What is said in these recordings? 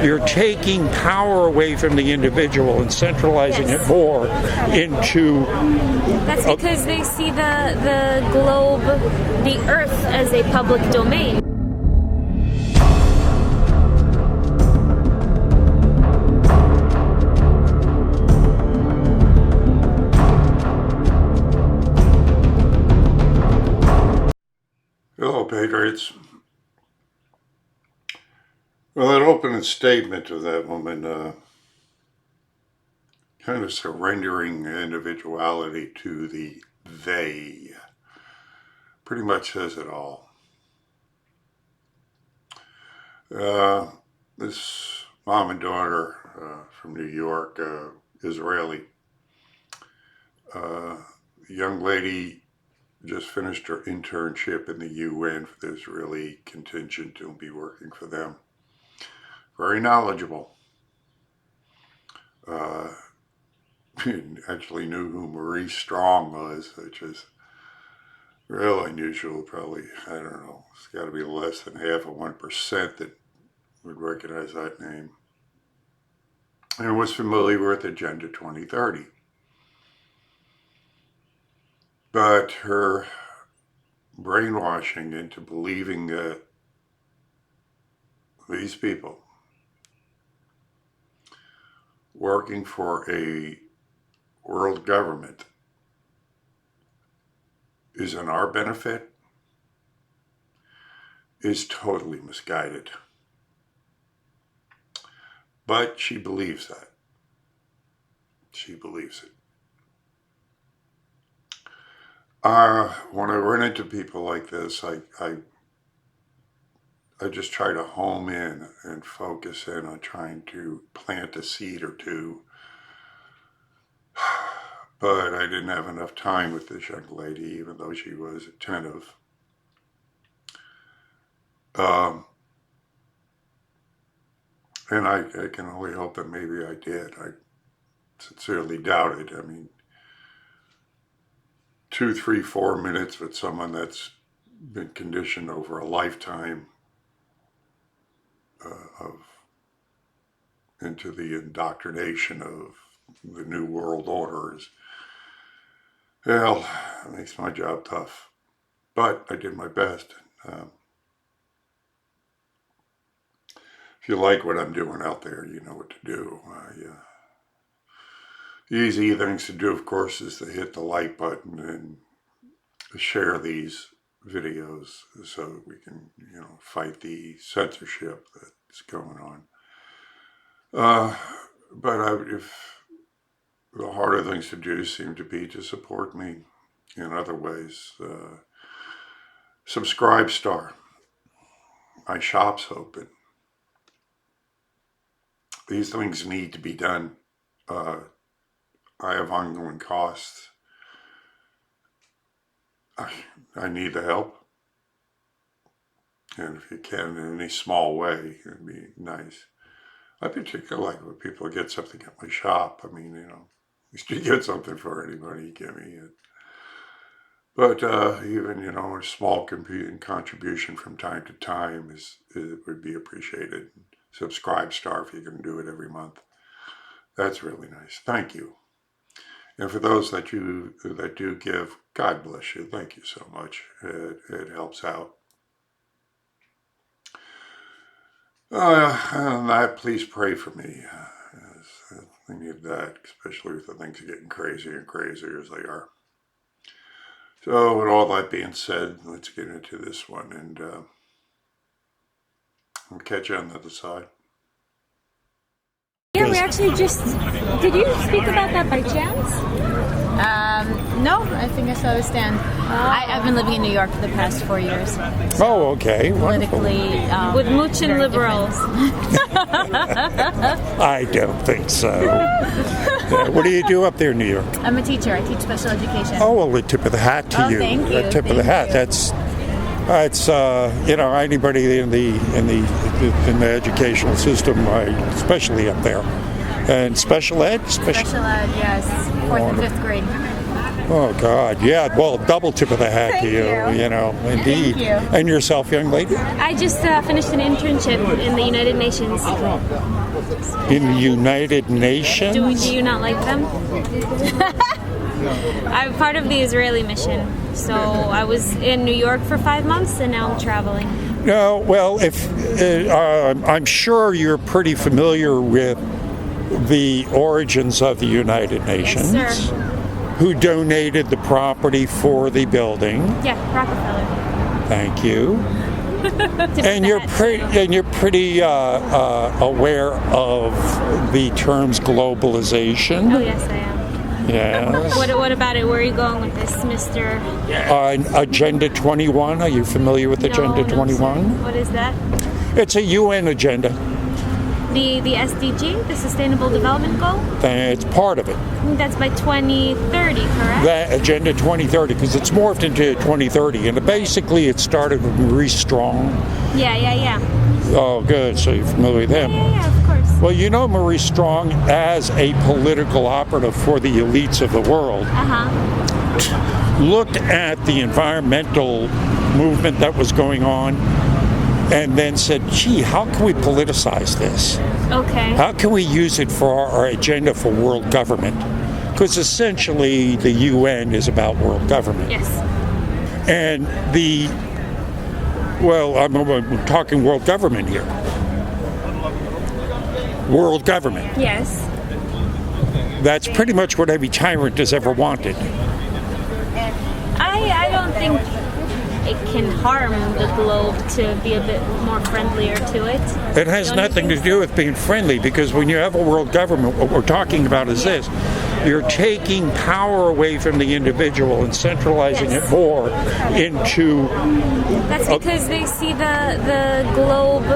you're taking power away from the individual and centralizing it more into... That's because they see the globe, the earth, as a public domain. Hello, Patriots. Well, that opening statement of that woman kind of surrendering individuality to the they pretty much says it all. This mom and daughter from New York, Israeli, young lady just finished her internship in the UN for the Israeli contingent to be working for them. Very knowledgeable. Actually knew who Marie Strong was, which is real unusual. Probably, I don't know, it's got to be less than half of 1% that would recognize that name. And was familiar with Agenda 2030. But her brainwashing into believing that these people working for a world government is in our benefit is totally misguided. But she believes that. She believes it. When I run into people like this, I just try to home in and focus in on trying to plant a seed or two. But I didn't have enough time with this young lady, even though she was attentive. And I can only hope that maybe I did. I sincerely doubt it. I mean, 2, 3, 4 minutes with someone that's been conditioned over a lifetime into the indoctrination of the New World Order is, well, it makes my job tough. But I did my best. If you like what I'm doing out there, you know what to do. The easy things to do, of course, is to hit the like button and share these videos so that we can, fight the censorship that's going on. But if the harder things to do seem to be to support me in other ways, subscribe star. My shop's open. These things need to be done. I have ongoing costs. I need the help. And if you can, in any small way, it'd be nice. I particularly like when people get something at my shop. I mean, at least you get something for anybody you give me. But even, a small contribution from time to time would be appreciated. Subscribe star if you can do it every month. That's really nice. Thank you. And for those that do give, God bless you. Thank you so much. It helps out. And that, please pray for me. I need that, especially with the things getting crazier and crazier as they are. So with all that being said, let's get into this one, and I'll catch you on the other side. Yeah, we actually did you speak about that by chance? No, I think I saw the stand. I've been living in New York for the past 4 years. Oh, okay. Politically, with Muchin liberals. I don't think so. What do you do up there in New York? I'm a teacher. I teach special education. Oh, well, the tip of the hat to you. Thank you. The tip of the hat. That's anybody in the educational system, especially up there. And special ed? Special ed, yes. 4th and 5th grade. Oh, God. Yeah. Well, double tip of the hat to you, you know, indeed. Thank you. And yourself, young lady? I just finished an internship in the United Nations. In the United Nations? Do you not like them? I'm part of the Israeli mission. So I was in New York for 5 months, and now I'm traveling. No, well, if I'm sure you're pretty familiar with the origins of the United Nations. Yes, sir. Who donated the property for the building? Yeah, Rockefeller. Thank you. And you're pretty aware of the terms globalization. Oh yes, I am. Yes. What about it? Where are you going with this, Mr.? Agenda 21. Are you familiar with Agenda No, 21? sir. What is that? It's a UN agenda. The SDG, the Sustainable Development Goal? It's part of it. I think that's by 2030, correct? That Agenda 2030, because it's morphed into 2030, and basically it started with Maurice Strong. Yeah. Oh, good. So you're familiar with him. Yeah, of course. Well, you know Maurice Strong as a political operative for the elites of the world. Looked at the environmental movement that was going on and then said, gee, how can we politicize this? Okay. How can we use it for our agenda for world government? Because essentially the UN is about world government. Yes. And I'm talking world government here. World government. Yes. That's pretty much what every tyrant has ever wanted. I don't think it can harm the globe to be a bit more friendlier to it. It has nothing to do with being friendly, because when you have a world government, what we're talking about is this. You're taking power away from the individual and centralizing it more into... That's because they see the globe,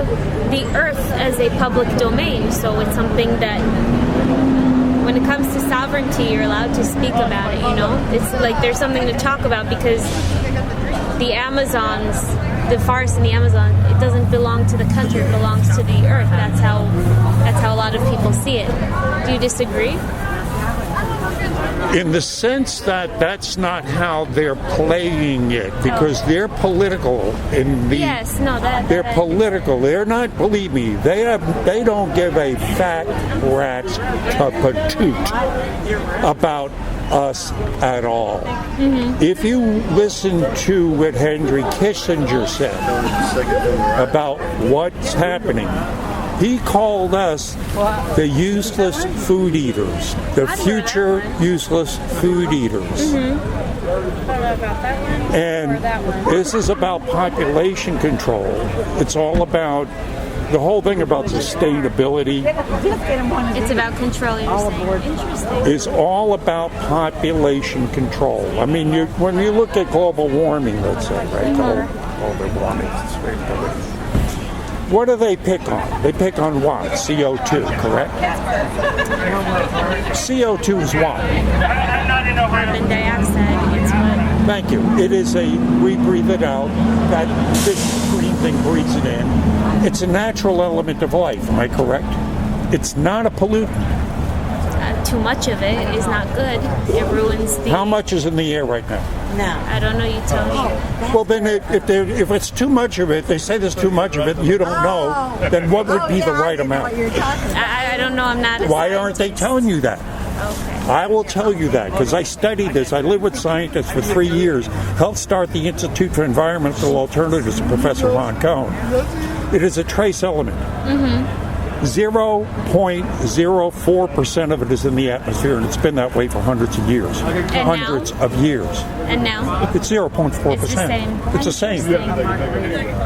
the earth, as a public domain. So it's something that, when it comes to sovereignty, you're allowed to speak about it, you know? It's like there's something to talk about, because the Amazons, the forest in the Amazon, it doesn't belong to the country, it belongs to the earth. That's how a lot of people see it. Do you disagree? In the sense that that's not how they're playing it, because they're political in the... Yes, no, they're political. They're not, believe me, they don't give a fat rat's patoot about us at all. If you listen to what Henry Kissinger said about what's happening, he called us the useless food eaters, the future useless food eaters. And this is about population control. It's all about the whole thing about sustainability. It's about control, you're saying. Interesting. Is all about population control. I mean, when you look at global warming, let's say, right? Global warming. What do they pick on? They pick on what? CO2, correct? CO2 is what? Carbon dioxide. It's what... Thank you. It is we breathe it out. This green thing breathes it in. It's a natural element of life. Am I correct? It's not a pollutant. Too much of it is not good. It ruins the... How much is in the air right now? No. I don't know, you tell me. Well, then if it's too much of it, they say there's too much of it, and you don't know, then what would be the right amount? I don't know, I'm not a Why aren't they telling you that? Okay. I will tell you that, because I studied this. I lived with scientists for 3 years, helped start the Institute for Environmental Alternatives with Professor Ron Cohn. It is a trace element. 0.04% of it is in the atmosphere, and it's been that way for hundreds of years. Hundreds of years. And now? It's 0.4%. It's the same. It's the same.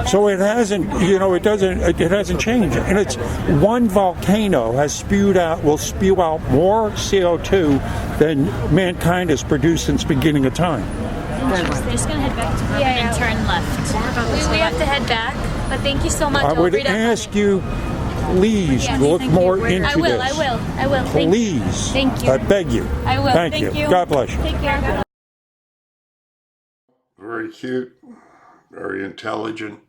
So it hasn't, it hasn't changed. And it's one volcano will spew out more CO2 than mankind has produced since the beginning of time. Interesting. We're just going to head back to Urban and turn left. We have to head back, but thank you so much. I would ask you, please, look more into this. I will. Please. Thank you. I beg you. I will. Thank you. God bless you. Take care. Very cute, very intelligent,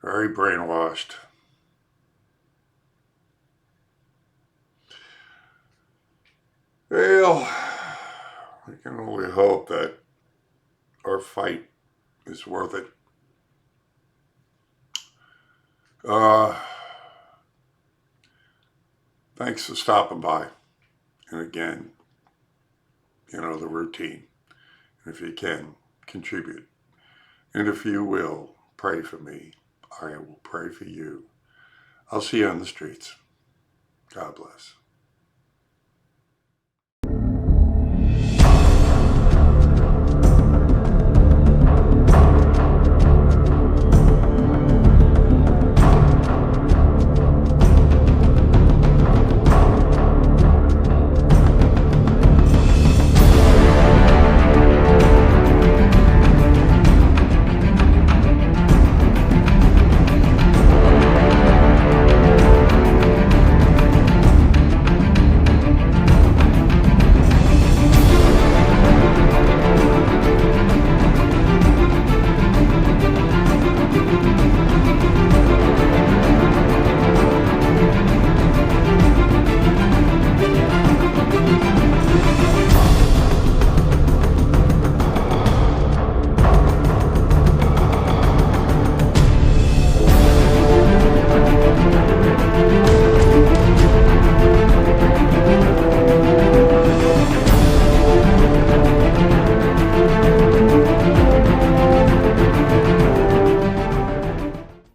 very brainwashed. Well, fight is worth it. Thanks for stopping by. And again, the routine. And if you can, contribute. And if you will, pray for me. I will pray for you. I'll see you on the streets. God bless.